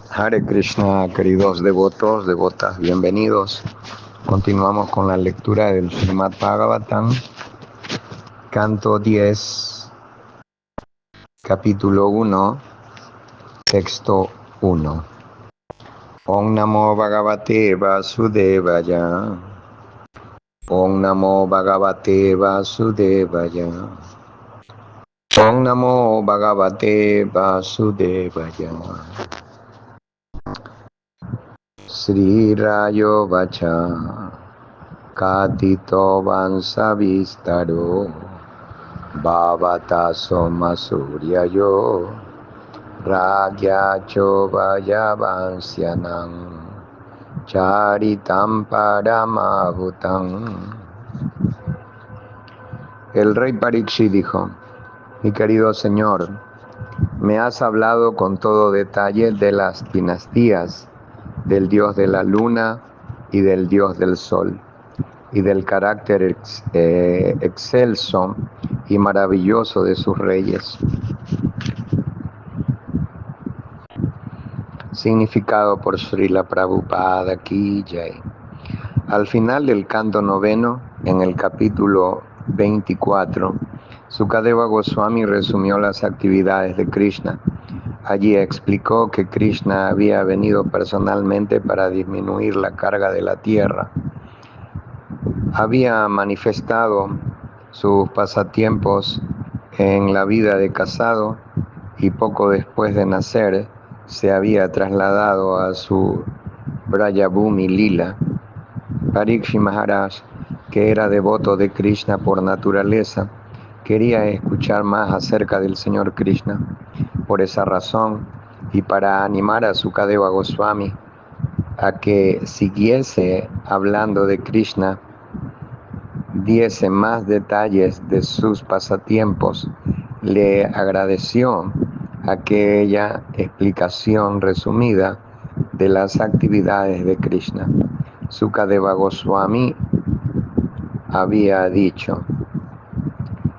Hare Krishna, queridos devotos, devotas, bienvenidos. Continuamos con la lectura del Srimad Bhagavatam, canto 10, capítulo 1, texto 1. Om Namo Bhagavate Vasudevaya. Om Namo Bhagavate Vasudevaya. Om Namo Bhagavate Vasudevaya. Sri Rayo Vacha Katito Vansa Vistaro Bhavata Soma Suryayo Ragya Chovaya Vansyanam Charitam Paramabhutam. El rey Parikshit dijo: mi querido señor, me has hablado con todo detalle de las dinastías, del dios de la luna y del dios del sol, y del carácter excelso y maravilloso de sus reyes. Significado por Srila Prabhupada Ki Jai. Al final del canto noveno, en el capítulo 24, Sukadeva Goswami resumió las actividades de Krishna. Allí explicó que Krishna había venido personalmente para disminuir la carga de la tierra. Había manifestado sus pasatiempos en la vida de casado y poco después de nacer se había trasladado a su Brajabhumi Lila. Parikshit Maharaj, que era devoto de Krishna por naturaleza, quería escuchar más acerca del Señor Krishna. Por esa razón, y para animar a Sukadeva Goswami a que siguiese hablando de Krishna, diese más detalles de sus pasatiempos, le agradeció aquella explicación resumida de las actividades de Krishna. Sukadeva Goswami había dicho: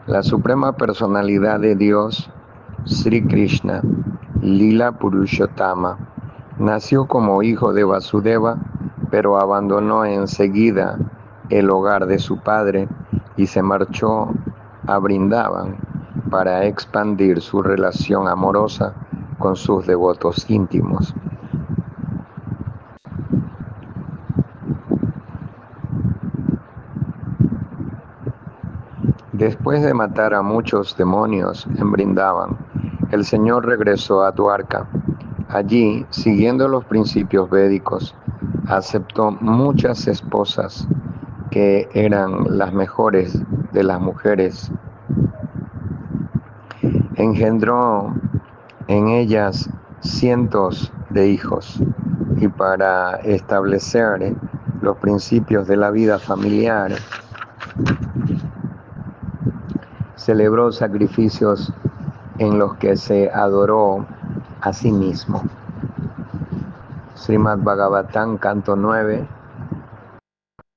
la suprema personalidad de Dios, Sri Krishna, Lila Purushottama, nació como hijo de Vasudeva, pero abandonó enseguida el hogar de su padre y se marchó a Vrindavan para expandir su relación amorosa con sus devotos íntimos. Después de matar a muchos demonios en Vrindavan, el Señor regresó a Dwarka. Allí, siguiendo los principios védicos, aceptó muchas esposas que eran las mejores de las mujeres. Engendró en ellas cientos de hijos y para establecer los principios de la vida familiar, celebró sacrificios en los que se adoró a sí mismo. Srimad Bhagavatam, canto 9,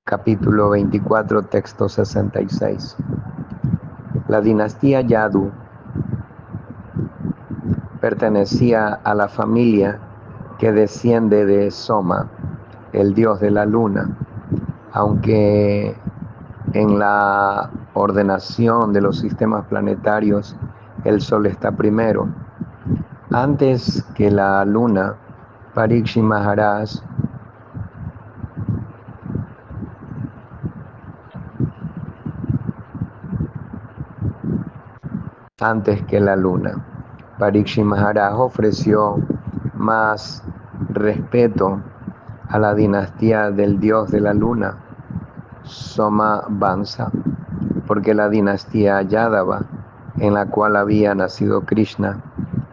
capítulo 24, texto 66. La dinastía Yadu pertenecía a la familia que desciende de Soma, el dios de la luna, aunque en la ordenación de los sistemas planetarios el Sol está primero. Antes que la luna, Parikshit Maharaj Parikshit Maharaj ofreció más respeto a la dinastía del dios de la luna, Soma Vansa, porque la dinastía Yadava, en la cual había nacido Krishna,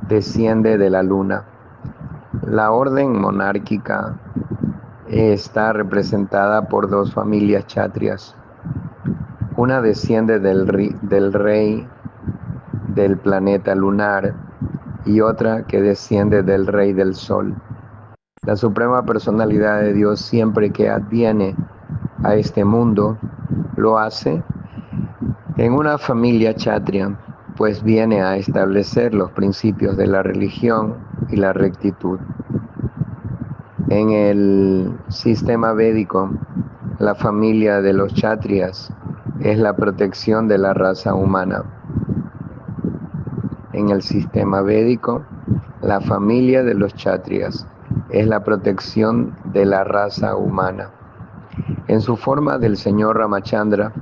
desciende de la luna. La orden monárquica está representada por dos familias kshatriyas. Una desciende del rey del planeta lunar y otra que desciende del rey del sol. La suprema personalidad de Dios, siempre que adviene a este mundo, lo hace en una familia kshatriya, pues viene a establecer los principios de la religión y la rectitud. En el sistema védico, la familia de los kshatriyas es la protección de la raza humana. En el sistema védico, la familia de los kshatriyas es la protección de la raza humana. En su forma del señor Ramachandra,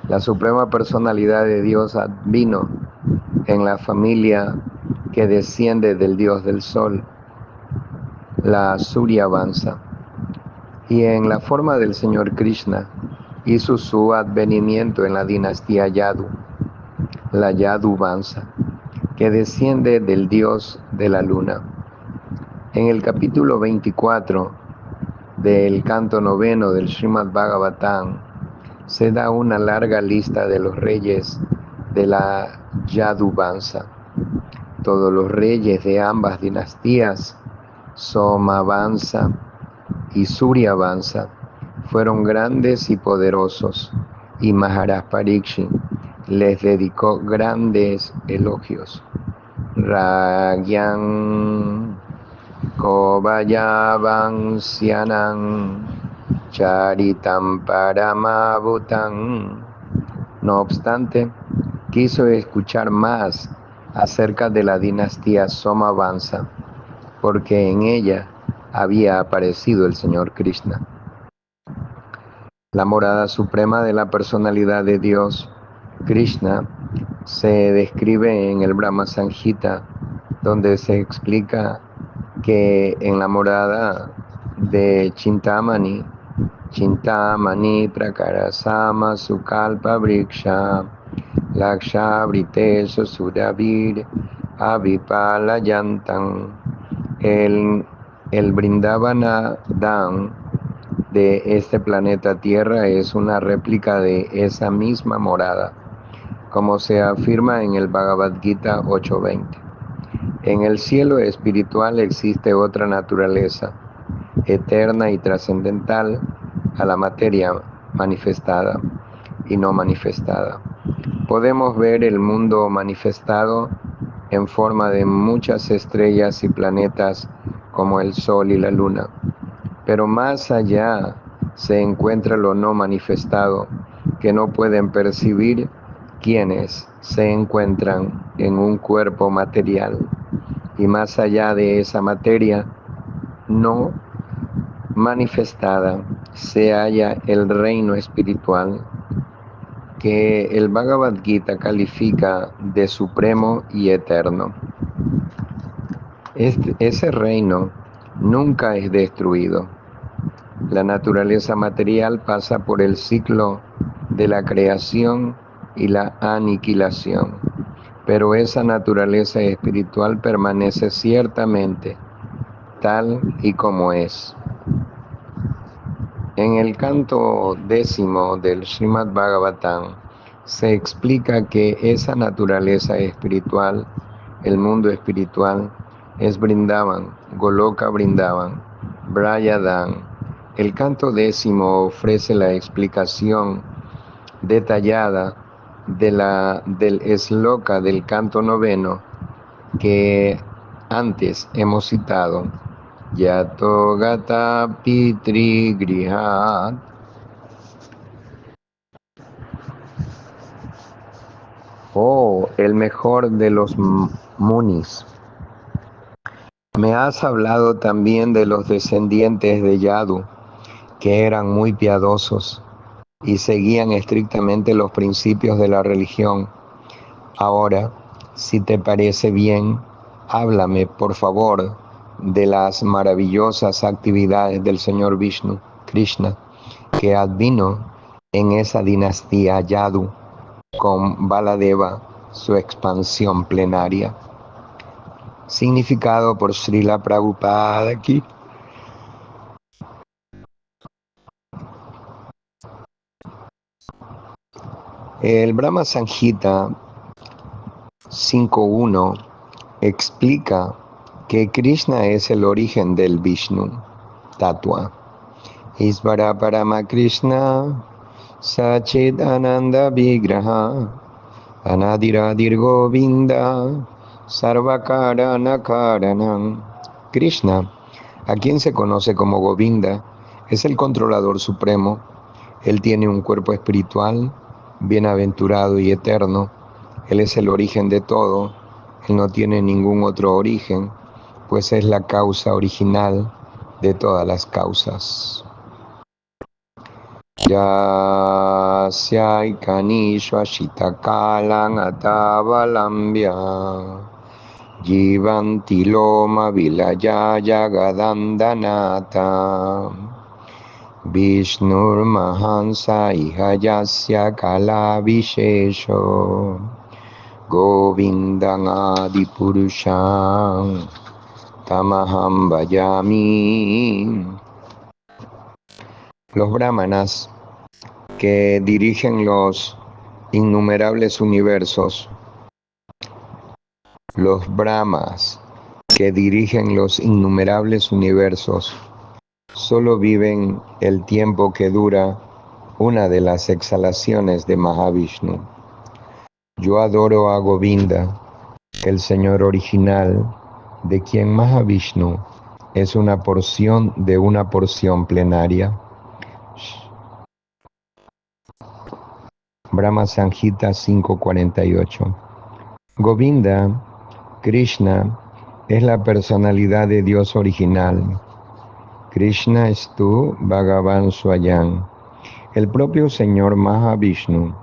la suprema personalidad de Dios vino en la familia que desciende del dios del sol, la Surya Vansa. Y en la forma del señor Krishna hizo su advenimiento en la dinastía Yadu, la Yadu Vansa, que desciende del dios de la luna. En el capítulo 24 del canto noveno del Srimad Bhagavatam se da una larga lista de los reyes de la Yadu Vansa. Todos los reyes de ambas dinastías, Soma Vansa y Surya Vansa, fueron grandes y poderosos, y Maharaj Parikshit les dedicó grandes elogios. Ragyan Kovayavansianam Charitam Paramabhutam. No obstante, quiso escuchar más acerca de la dinastía Somavansa, porque en ella había aparecido el Señor Krishna. La morada suprema de la personalidad de Dios, Krishna, se describe en el Brahma Samhita, donde se explica que en la morada de Chintamani Prakarasama Sukalpa Vriksha Laksha Britesu Suravir Avipalayantam. El Vrindavana Dham de este planeta Tierra es una réplica de esa misma morada, como se afirma en el Bhagavad Gita 8.20. En el cielo espiritual existe otra naturaleza, eterna y trascendental a la materia manifestada y no manifestada. Podemos ver el mundo manifestado en forma de muchas estrellas y planetas como el Sol y la Luna, pero más allá se encuentra lo no manifestado, que no pueden percibir quienes se encuentran en un cuerpo material. Y más allá de esa materia no manifestada se halla el reino espiritual, que el Bhagavad Gita califica de supremo y eterno. Ese reino nunca es destruido. La naturaleza material pasa por el ciclo de la creación y la aniquilación, pero esa naturaleza espiritual permanece ciertamente tal y como es. En el canto 10 del Srimad Bhagavatam se explica que esa naturaleza espiritual, el mundo espiritual, es Vrindavan, Goloka Vrindavan, Brayadhan. El canto 10 ofrece la explicación detallada del esloka del canto noveno que antes hemos citado. Yato gata pitri grihat. Oh, el mejor de los munis. Me has hablado también de los descendientes de Yadu, que eran muy piadosos y seguían estrictamente los principios de la religión. Ahora, si te parece bien, háblame, por favor, de las maravillosas actividades del Señor Vishnu, Krishna, que advino en esa dinastía Yadu con Baladeva, su expansión plenaria. Significado por Srila Prabhupada aquí. El Brahma Samhita 5.1 explica que Krishna es el origen del Vishnu Tattva. Isvara Parama Krishna Sachit Ananda Vigraha Anadiradir Govinda Sarvakara Nakaranam. Krishna, a quien se conoce como Govinda, es el controlador supremo. Él tiene un cuerpo espiritual, bienaventurado y eterno. Él es el origen de todo. Él no tiene ningún otro origen, pues es la causa original de todas las causas. Yasyai kanishwa shitakalang atavalambya jivanti loma vilaya jagadandanata Vishnur mahansa ihayasya kala vishesho Govindang adipurusham tamaham bhajami. Los brahmanas que dirigen los innumerables universos, los brahmas que dirigen los innumerables universos, solo viven el tiempo que dura una de las exhalaciones de Mahavishnu. Yo adoro a Govinda, el Señor original, de quien Mahavishnu es una porción de una porción plenaria. Brahma Samhita 5.48. Govinda, Krishna, es la personalidad de Dios original. Krishna es tú, Bhagavan Swayam, el propio Señor Mahavishnu,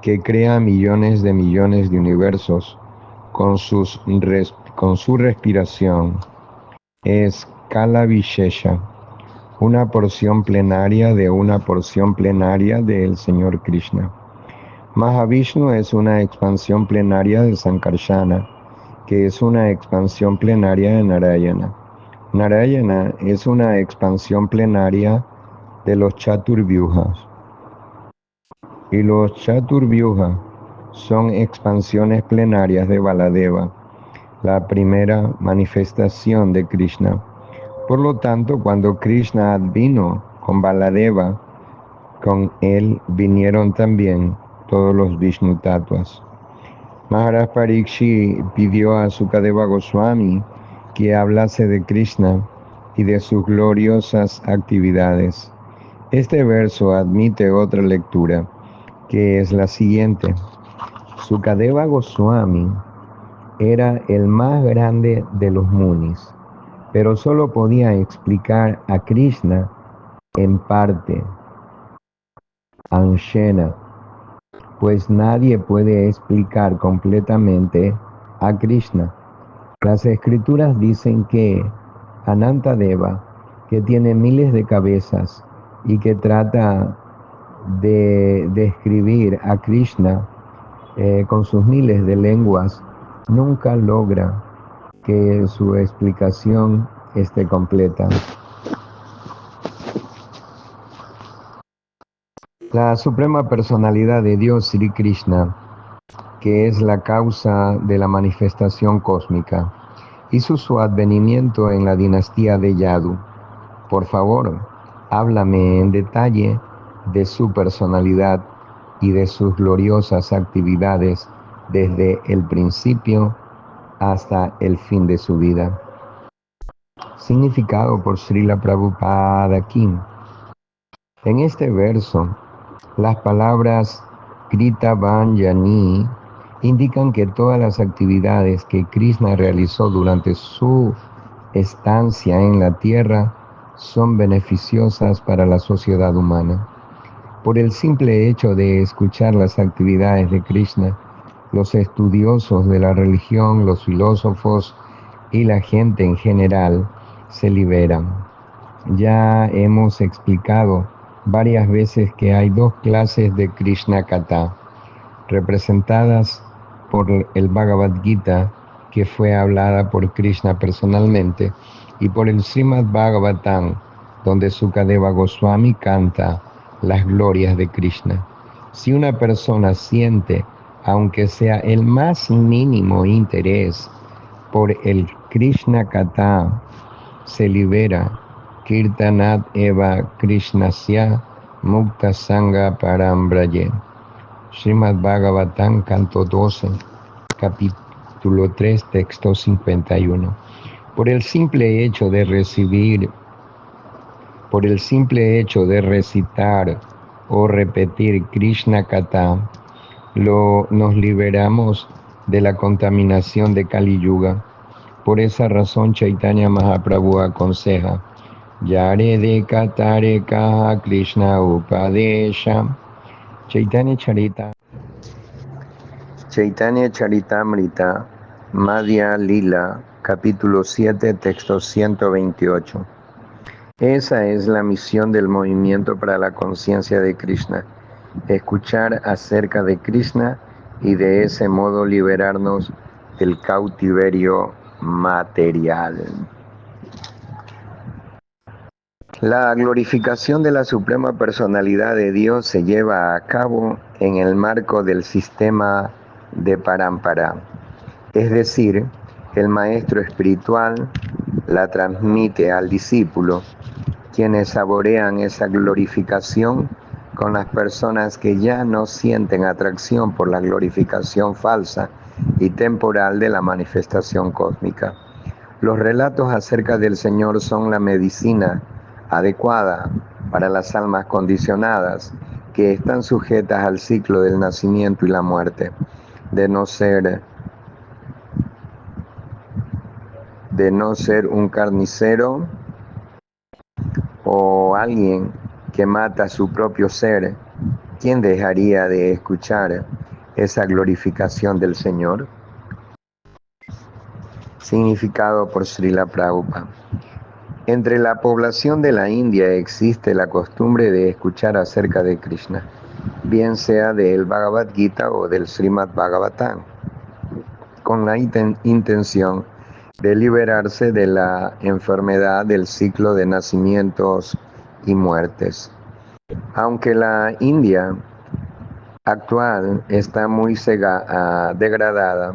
que crea millones de universos con su respiración. Es Kala Vishesha, una porción plenaria de una porción plenaria del Señor Krishna. Mahavishnu es una expansión plenaria de Sankarsana, que es una expansión plenaria de Narayana. Narayana es una expansión plenaria de los Chaturvyuhas. Y los Chaturvyuhas son expansiones plenarias de Baladeva, la primera manifestación de Krishna. Por lo tanto, cuando Krishna vino con Baladeva, con él vinieron también todos los Vishnu Tattvas. Maharaj Parikshit pidió a Sukadeva Goswami que hablase de Krishna y de sus gloriosas actividades. Este verso admite otra lectura, que es la siguiente. Sukadeva Goswami era el más grande de los munis, pero solo podía explicar a Krishna en parte, Anshena, pues nadie puede explicar completamente a Krishna. Las escrituras dicen que Anantadeva, que tiene miles de cabezas y que trata de describir a Krishna con sus miles de lenguas, nunca logra que su explicación esté completa. La suprema personalidad de Dios, Sri Krishna, que es la causa de la manifestación cósmica, hizo su advenimiento en la dinastía de Yadu. Por favor, háblame en detalle de su personalidad y de sus gloriosas actividades desde el principio hasta el fin de su vida. Significado por Srila Prabhupada Kim. En este verso, las palabras Krita Vanjani indican que todas las actividades que Krishna realizó durante su estancia en la tierra son beneficiosas para la sociedad humana. Por el simple hecho de escuchar las actividades de Krishna, los estudiosos de la religión, los filósofos y la gente en general se liberan. Ya hemos explicado varias veces que hay dos clases de Krishna Katha, representadas por el Bhagavad Gita, que fue hablada por Krishna personalmente, y por el Srimad Bhagavatam, donde Sukadeva Goswami canta las glorias de Krishna. Si una persona siente, aunque sea el más mínimo interés por el Krishna Katha, se libera. Kirtanat eva Krishnasya Mukta Sangha Parambraye. Srimad Bhagavatam, canto 12, capítulo 3, texto 51. Por el simple hecho de recitar o repetir Krishna Katha, nos liberamos de la contaminación de Kali Yuga. Por esa razón Chaitanya Mahaprabhu aconseja: Yare de Katare Kaha Krishna Upadesha. Chaitanya Charitamrita, Madhya Lila, capítulo 7, texto 128. Esa es la misión del movimiento para la conciencia de Krishna: escuchar acerca de Krishna y de ese modo liberarnos del cautiverio material. La glorificación de la Suprema Personalidad de Dios se lleva a cabo en el marco del sistema de Parampara, es decir, el maestro espiritual la transmite al discípulo, quienes saborean esa glorificación con las personas que ya no sienten atracción por la glorificación falsa y temporal de la manifestación cósmica. Los relatos acerca del Señor son la medicina adecuada para las almas condicionadas que están sujetas al ciclo del nacimiento y la muerte. De no ser un carnicero o alguien que mata su propio ser, ¿quién dejaría de escuchar esa glorificación del Señor? Significado por Srila Prabhupada. Entre la población de la India existe la costumbre de escuchar acerca de Krishna, bien sea del Bhagavad Gita o del Srimad Bhagavatam, con la intención de liberarse de la enfermedad del ciclo de nacimientos y muertes. Aunque la India actual está muy degradada,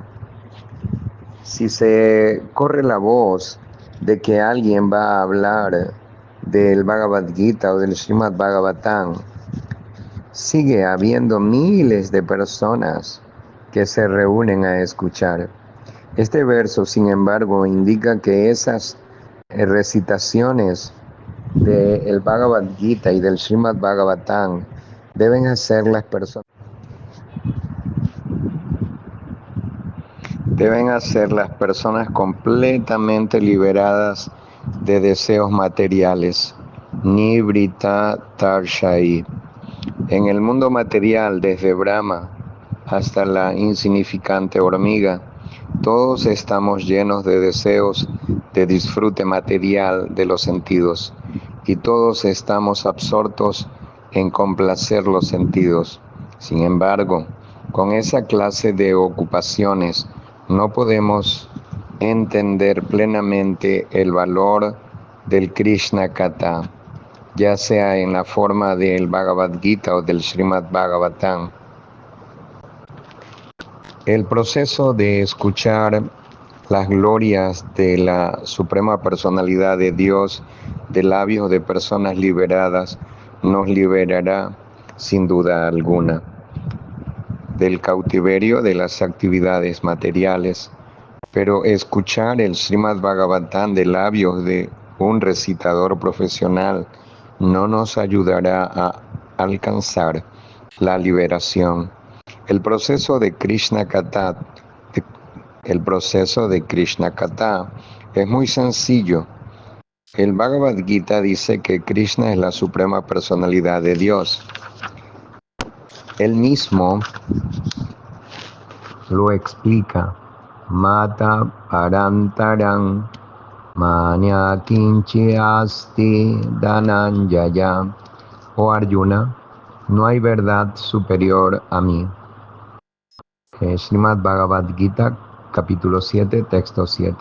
si se corre la voz de que alguien va a hablar del Bhagavad Gita o del Srimad Bhagavatam, sigue habiendo miles de personas que se reúnen a escuchar. Este verso, sin embargo, indica que esas recitaciones del Bhagavad Gita y del Srimad Bhagavatam deben hacer las personas completamente liberadas de deseos materiales. Nibrita Tarshai. En el mundo material, desde Brahma hasta la insignificante hormiga, todos estamos llenos de deseos de disfrute material de los sentidos, y todos estamos absortos en complacer los sentidos. Sin embargo, con esa clase de ocupaciones no podemos entender plenamente el valor del Krishna Katha, ya sea en la forma del Bhagavad Gita o del Srimad Bhagavatam. El proceso de escuchar las glorias de la Suprema Personalidad de Dios de labios de personas liberadas nos liberará sin duda alguna del cautiverio de las actividades materiales, pero escuchar el Srimad Bhagavatam de labios de un recitador profesional no nos ayudará a alcanzar la liberación. El proceso de Krishna Katha es muy sencillo. El Bhagavad Gita dice que Krishna es la Suprema Personalidad de Dios. Él mismo lo explica: Mata Parantaram Manya Kinchi Asti Dhananjaya. Oh Arjuna, no hay verdad superior a mí. Srimad Bhagavad Gita, capítulo 7, texto 7.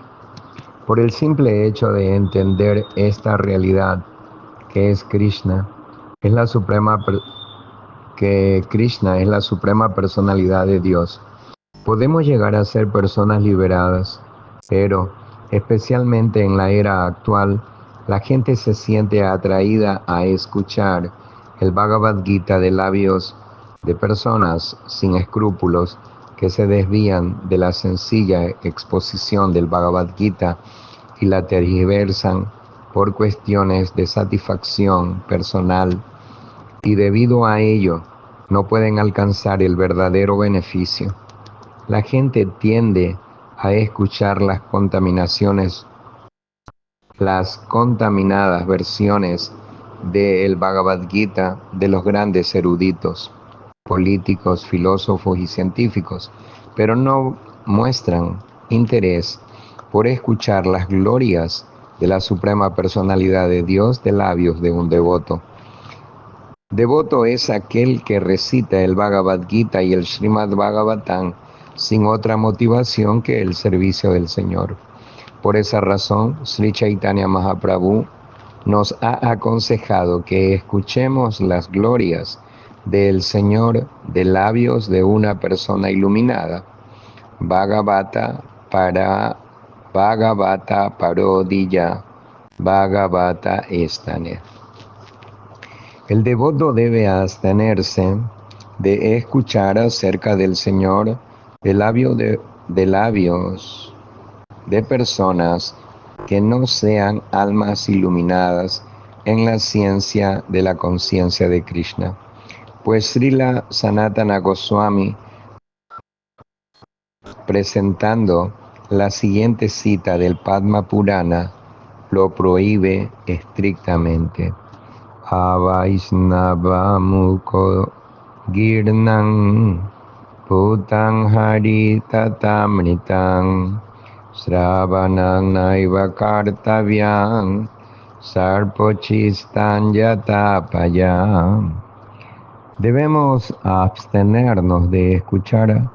Por el simple hecho de entender esta realidad, que Krishna es la suprema personalidad de Dios, podemos llegar a ser personas liberadas, pero especialmente en la era actual, la gente se siente atraída a escuchar el Bhagavad Gita de labios de personas sin escrúpulos que se desvían de la sencilla exposición del Bhagavad Gita y la tergiversan por cuestiones de satisfacción personal y debido a ello no pueden alcanzar el verdadero beneficio. La gente tiende a escuchar las contaminadas versiones del Bhagavad Gita de los grandes eruditos, políticos, filósofos y científicos, pero no muestran interés por escuchar las glorias de la suprema personalidad de Dios de labios de un devoto. Devoto es aquel que recita el Bhagavad Gita y el Srimad Bhagavatam sin otra motivación que el servicio del Señor. Por esa razón, Sri Chaitanya Mahaprabhu nos ha aconsejado que escuchemos las glorias del Señor de labios de una persona iluminada. Bhagavata Parodija Bhagavata Estane. El devoto debe abstenerse de escuchar acerca del Señor de labios de personas que no sean almas iluminadas en la ciencia de la conciencia de Krishna. Pues Srila Sanatana Goswami, presentando la siguiente cita del Padma Purana, lo prohíbe estrictamente. Avaisnava Mukho Girnang Putang Haritatamritang Sravanang Naiva Kartavyang Sarpochistan Yatapayam. Debemos abstenernos de escuchar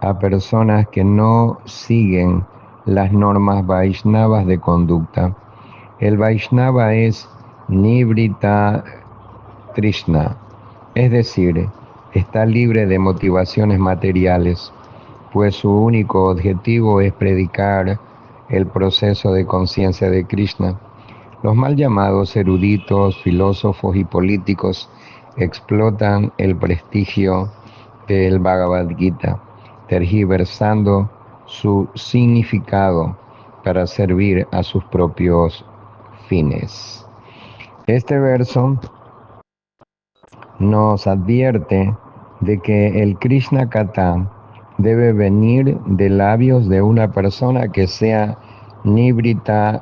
a personas que no siguen las normas Vaishnavas de conducta. El Vaishnava es Nivrita Trishna, es decir, está libre de motivaciones materiales, pues su único objetivo es predicar el proceso de conciencia de Krishna. Los mal llamados eruditos, filósofos y políticos explotan el prestigio del Bhagavad Gita, tergiversando su significado para servir a sus propios fines. Este verso nos advierte de que el Krishna Katha debe venir de labios de una persona que sea Nibrita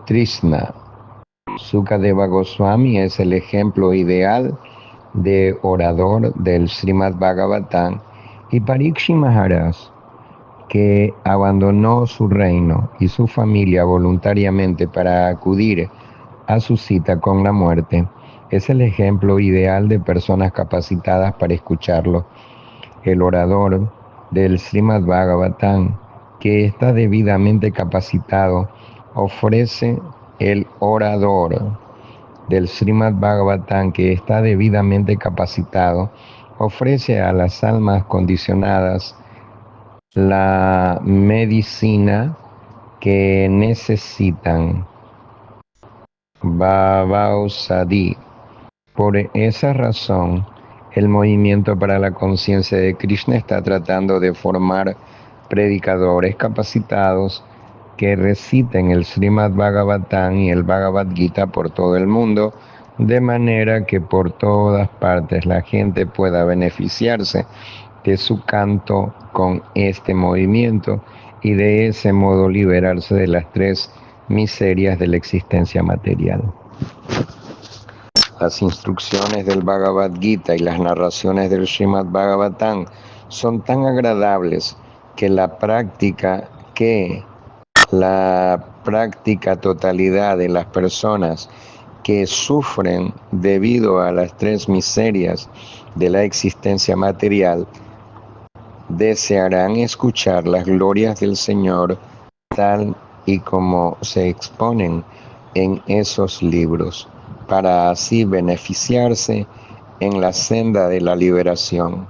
Trishna. Sukadeva Goswami es el ejemplo ideal de orador del Srimad Bhagavatam y Parikshit Maharaj, que abandonó su reino y su familia voluntariamente para acudir a su cita con la muerte, es el ejemplo ideal de personas capacitadas para escucharlo. El orador del Srimad Bhagavatam, que está debidamente capacitado, ofrece el orador del Srimad Bhagavatam, que está debidamente capacitado, ofrece a las almas condicionadas la medicina que necesitan. Vavausadi. Por esa razón, el movimiento para la conciencia de Krishna está tratando de formar predicadores capacitados que reciten el Srimad Bhagavatam y el Bhagavad Gita por todo el mundo, de manera que por todas partes la gente pueda beneficiarse de su canto con este movimiento y de ese modo liberarse de las tres miserias de la existencia material. Las instrucciones del Bhagavad Gita y las narraciones del Srimad Bhagavatam son tan agradables que la práctica totalidad de las personas que sufren debido a las tres miserias de la existencia material desearán escuchar las glorias del Señor tal y como se exponen en esos libros, para así beneficiarse en la senda de la liberación.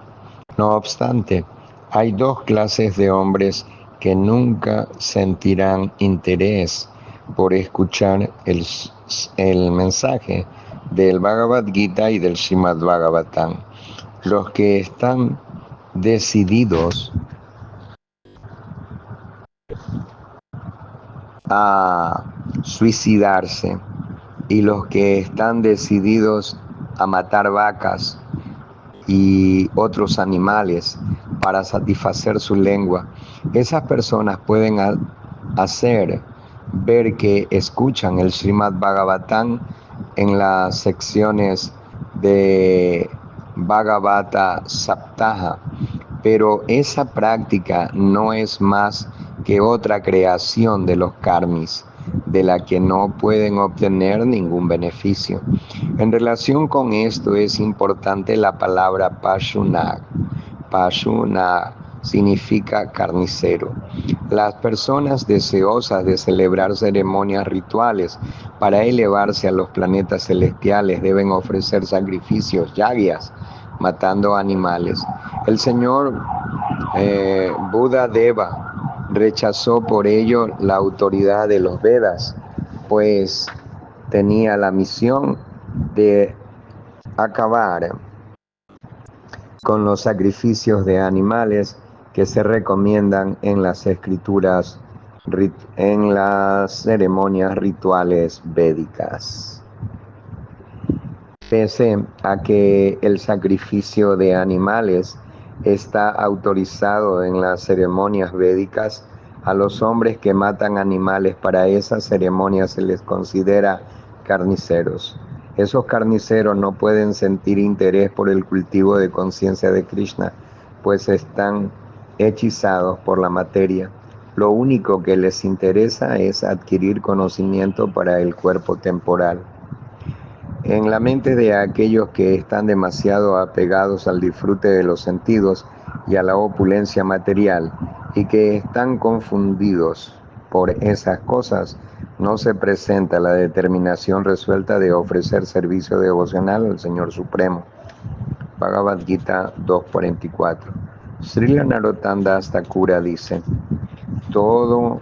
No obstante, hay dos clases de hombres que nunca sentirán interés por escuchar el mensaje del Bhagavad Gita y del Srimad Bhagavatam. Los que están decididos a suicidarse y los que están decididos a matar vacas y otros animales para satisfacer su lengua, esas personas pueden hacer ver que escuchan el Srimad Bhagavatam en las secciones de Bhagavata Saptaha, pero esa práctica no es más que otra creación de los karmis, de la que no pueden obtener ningún beneficio. En relación con esto es importante la palabra Pashunag. Pashunag significa carnicero. Las personas deseosas de celebrar ceremonias rituales para elevarse a los planetas celestiales deben ofrecer sacrificios, yagyas, matando animales. El señor Buda Deva rechazó por ello la autoridad de los Vedas, pues tenía la misión de acabar con los sacrificios de animales que se recomiendan en las escrituras, en las ceremonias rituales védicas. Pese a que el sacrificio de animales está autorizado en las ceremonias védicas, a los hombres que matan animales para esas ceremonias se les considera carniceros. Esos carniceros no pueden sentir interés por el cultivo de conciencia de Krishna, pues están hechizados por la materia. Lo único que les interesa es adquirir conocimiento para el cuerpo temporal. En la mente de aquellos que están demasiado apegados al disfrute de los sentidos y a la opulencia material y que están confundidos por esas cosas, no se presenta la determinación resuelta de ofrecer servicio devocional al Señor Supremo. Bhagavad Gita 2.44. Srila Narottam Das Thakura dice: todo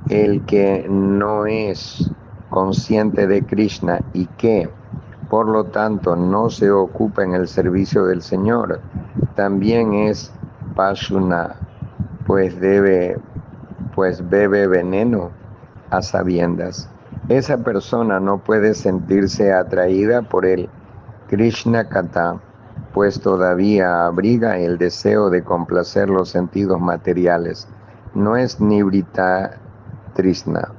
el que no es consciente de Krishna y que por lo tanto no se ocupa en el servicio del Señor, también es Pashuna, pues bebe veneno a sabiendas. Esa persona no puede sentirse atraída por el Krishna Kata, pues todavía abriga el deseo de complacer los sentidos materiales. No es Nibrita Trishna.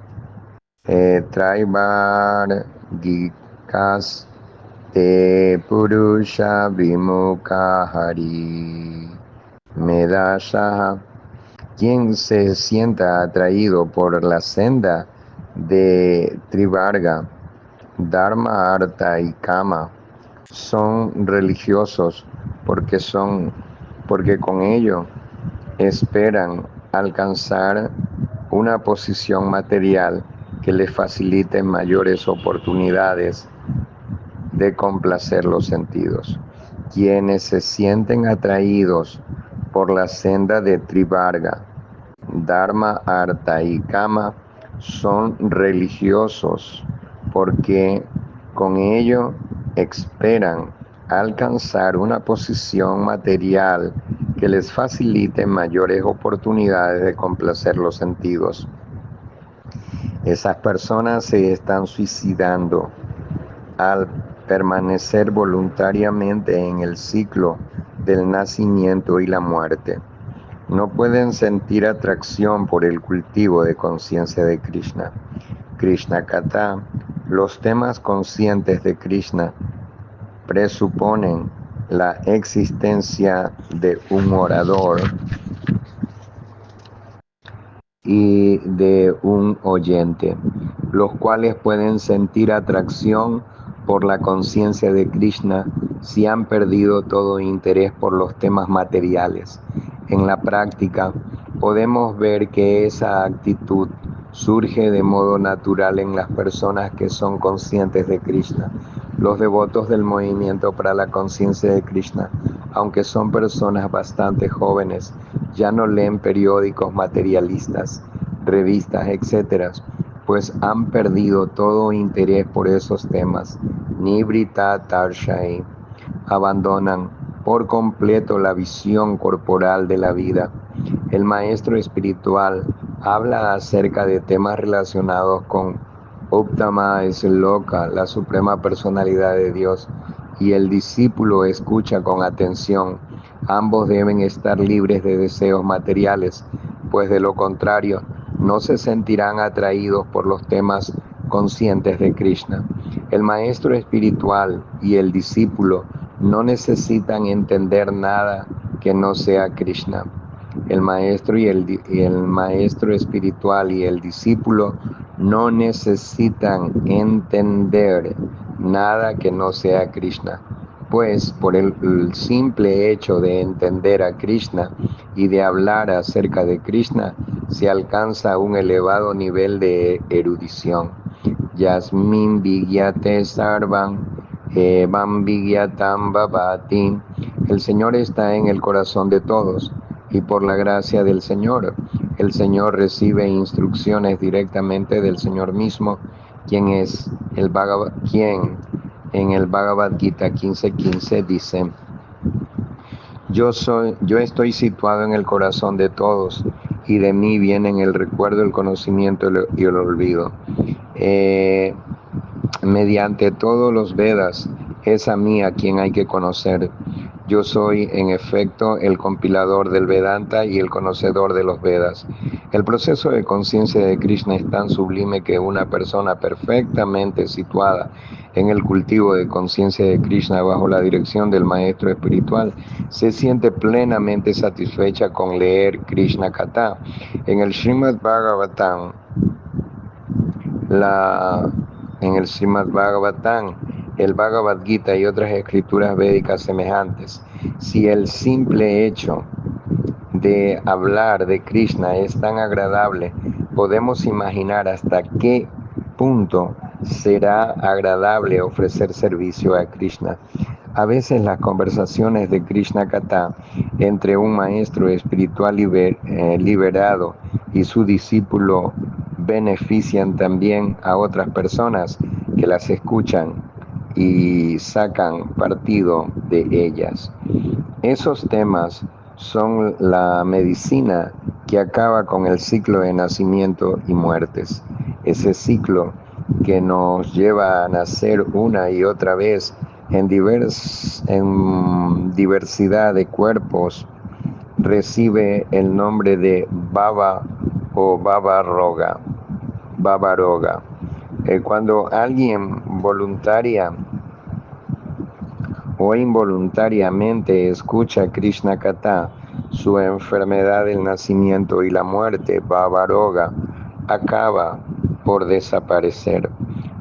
Traivar Gikas Te Purusha Vimukha Hari Medashaha. Quien se sienta atraído por la senda de Trivarga, Dharma, Artha y Kama son religiosos porque con ello esperan alcanzar una posición material que les facilite mayores oportunidades de complacer los sentidos. Quienes se sienten atraídos por la senda de Trivarga, Dharma, Artha y Kama son religiosos porque con ello esperan alcanzar una posición material que les facilite mayores oportunidades de complacer los sentidos. Esas personas se están suicidando al permanecer voluntariamente en el ciclo del nacimiento y la muerte. No pueden sentir atracción por el cultivo de conciencia de Krishna. Krishna Kata, los temas conscientes de Krishna presuponen la existencia de un orador y de un oyente, los cuales pueden sentir atracción por la conciencia de Krishna si han perdido todo interés por los temas materiales. En la práctica, podemos ver que esa actitud surge de modo natural en las personas que son conscientes de Krishna. Los devotos del movimiento para la conciencia de Krishna, aunque son personas bastante jóvenes, ya no leen periódicos materialistas, revistas, etc., pues han perdido todo interés por esos temas. Nibrita Tarshai, abandonan por completo la visión corporal de la vida. El maestro espiritual Habla acerca de temas relacionados con Uttama Sloka, la suprema personalidad de Dios, y el discípulo escucha con atención. Ambos deben estar libres de deseos materiales, pues de lo contrario no se sentirán atraídos por los temas conscientes de Krishna. El maestro espiritual y el discípulo no necesitan entender nada que no sea Krishna. El maestro espiritual y el discípulo no necesitan entender nada que no sea Krishna, pues por el simple hecho de entender a Krishna y de hablar acerca de Krishna se alcanza un elevado nivel de erudición. Yasmin Vigyate Sarvam Evam Vigyatam Bhavati. El Señor está en el corazón de todos y por la gracia del Señor, el Señor recibe instrucciones directamente del Señor mismo, quien en el Bhagavad Gita 15:15 dice: yo estoy situado en el corazón de todos y de mí vienen el recuerdo, el conocimiento y el olvido. Mediante todos los Vedas, es a mí a quien hay que conocer. Yo soy, en efecto, el compilador del Vedanta y el conocedor de los Vedas. El proceso de conciencia de Krishna es tan sublime que una persona perfectamente situada en el cultivo de conciencia de Krishna bajo la dirección del maestro espiritual se siente plenamente satisfecha con leer Krishna Katha. En el Srimad Bhagavatam, el Bhagavad Gita y otras escrituras védicas semejantes, si el simple hecho de hablar de Krishna es tan agradable, podemos imaginar hasta qué punto será agradable ofrecer servicio a Krishna. A veces las conversaciones de Krishna Katha entre un maestro espiritual liberado y su discípulo benefician también a otras personas que las escuchan y sacan partido de ellas. Esos temas son la medicina que acaba con el ciclo de nacimiento y muertes. Ese ciclo que nos lleva a nacer una y otra vez en diversidad de cuerpos recibe el nombre de Baba o Baba Roga. Cuando alguien voluntaria o involuntariamente escucha Krishna Katha, su enfermedad del nacimiento y la muerte, Bhavaroga, acaba por desaparecer.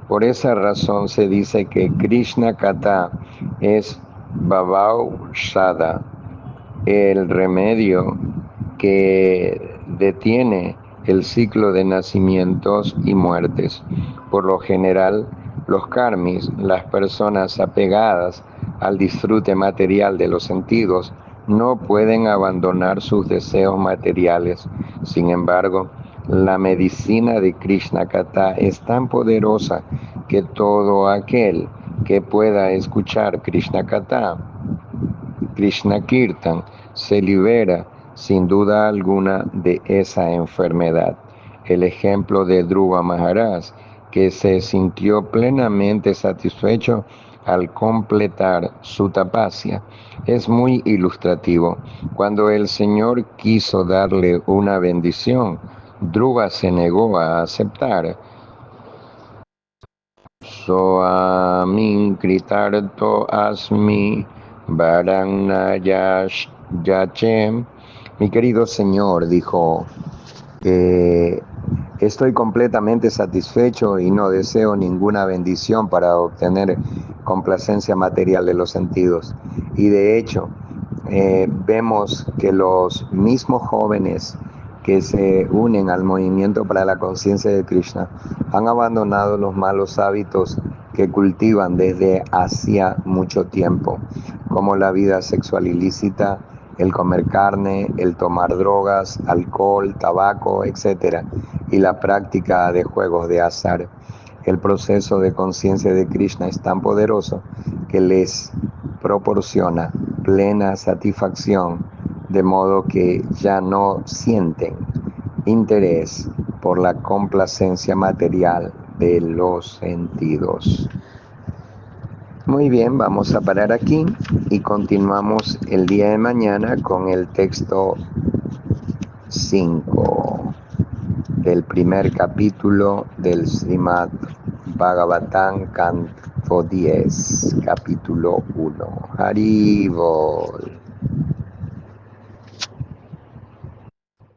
Por esa razón se dice que Krishna Katha es Bhavaushada, el remedio que detiene el ciclo de nacimientos y muertes. Por lo general, los karmis, las personas apegadas al disfrute material de los sentidos, no pueden abandonar sus deseos materiales. Sin embargo, la medicina de Krishna Katha es tan poderosa que todo aquel que pueda escuchar Krishna Katha, Krishna Kirtan, se libera sin duda alguna de esa enfermedad. El ejemplo de Dhruva Maharaj, que se sintió plenamente satisfecho al completar su tapasya, es muy ilustrativo. Cuando el Señor quiso darle una bendición, Dhruva se negó a aceptar. Soamin kritarto asmi Yachem. Mi querido Señor, dijo, estoy completamente satisfecho y no deseo ninguna bendición para obtener complacencia material de los sentidos. Y de hecho, vemos que los mismos jóvenes que se unen al movimiento para la conciencia de Krishna han abandonado los malos hábitos que cultivan desde hacía mucho tiempo, como la vida sexual ilícita, el comer carne, el tomar drogas, alcohol, tabaco, etc., y la práctica de juegos de azar. El proceso de conciencia de Krishna es tan poderoso que les proporciona plena satisfacción, de modo que ya no sienten interés por la complacencia material de los sentidos. Muy bien, vamos a parar aquí y continuamos el día de mañana con el texto 5 del primer capítulo del Srimad Bhagavatam, canto 10, capítulo 1. Hari Bol.